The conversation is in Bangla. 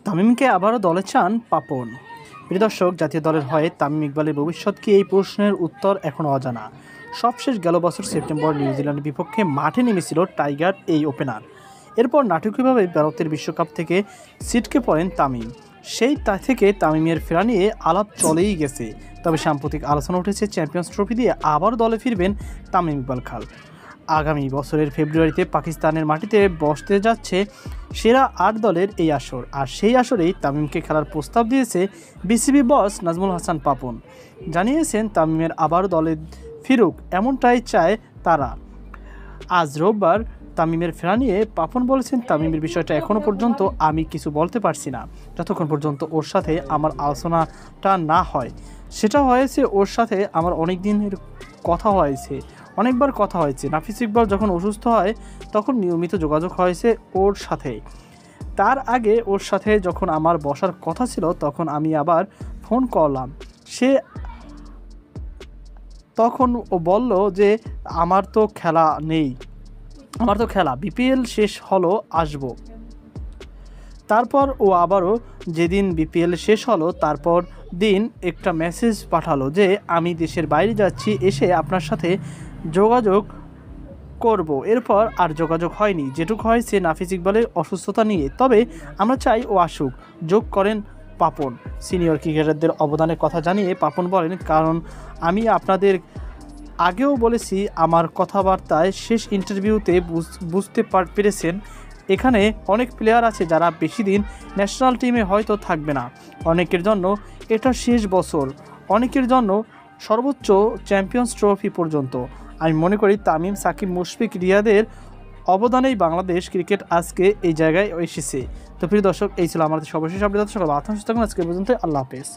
তামিমকে আবারও দলে চান পাপন। প্রিয় দর্শক, জাতীয় দলের হয়ে তামিম ইকবালের ভবিষ্যৎ কি, এই প্রশ্নের উত্তর এখনও অজানা। সবশেষ গেল বছর সেপ্টেম্বর নিউজিল্যান্ডের বিপক্ষে মাঠে নেমেছিল টাইগার এই ওপেনার। এরপর নাটকীয়ভাবে ভারতের বিশ্বকাপ থেকে ছিটকে পড়েন তামিম। সেই থেকে তামিমের ফেরা নিয়ে আলাপ চলেই গেছে। তবে সাম্প্রতিক আলোচনা উঠেছে চ্যাম্পিয়ন্স ট্রফি দিয়ে আবার দলে ফিরবেন তামিম ইকবাল খান। আগামী বছরের ফেব্রুয়ারিতে পাকিস্তানের মাটিতে বসতে যাচ্ছে সেরা ৮ দলের এই আসর। আর সেই আসরেই তামিমকে খেলার প্রস্তাব দিয়েছে বিসিবি বস নাজমুল হাসান পাপন। জানিয়েছেন তামিমের আবার দলে ফিরুক, এমনটাই চায় তারা। আজ রোববার তামিমের ফেরা নিয়ে পাপন বলেছেন, তামিমের বিষয়টা এখনও পর্যন্ত আমি কিছু বলতে পারছি না, যতক্ষণ পর্যন্ত ওর সাথে আমার আলোচনাটা না হয়। সেটা হয়েছে ওর সাথে আমার অনেক দিনের কথা হয়েছে, অনেকবার কথা হয়েছে। নাফিস ইকবাল যখন অসুস্থ হয় তখন নিয়মিত যোগাযোগ হয়েছে ওর সাথে। তার আগে ওর সাথে যখন আমার বসার কথা ছিল তখন আমি আবার ফোন করলাম। সে তখন ও বলল যে আমার তো খেলা নেই, আমার তো খেলা বিপিএল শেষ হলো আসবো। তারপর ও আবারও যেদিন বিপিএল শেষ হলো তারপর দিন একটা মেসেজ পাঠালো যে আমি দেশের বাইরে যাচ্ছি, এসে আপনার সাথে যোগাযোগ করব। এরপর আর যোগাযোগ হয়নি, যেটুকু হয়েছে নাফিস ইকবালের অসুস্থতা নিয়ে। তবে আমরা চাই ও আসুক, যোগ করেন পাপন। সিনিয়র ক্রিকেটারদের অবদানের কথা জানিয়ে পাপন বলেন, কারণ আমি আপনাদের আগেও বলেছি, আমার কথাবার্তায় শেষ ইন্টারভিউতে বুঝতে পেরেছেন এখানে অনেক প্লেয়ার আছে যারা বেশি দিন ন্যাশনাল টিমে হয়তো থাকবে না। অনেকের জন্য এটা শেষ বছর, অনেকের জন্য সর্বোচ্চ চ্যাম্পিয়ন্স ট্রফি পর্যন্ত। আমি মনে করি তামিম, সাকিব, মুশফিক, রিয়াদের অবদানেই বাংলাদেশ ক্রিকেট আজকে এই জায়গায় এসেছে। তো প্রিয় দর্শক, এই ছিল আমাদের সর্বশেষ আপডেট। সকল আজকে পর্যন্ত আল্লাহ হাফেজ।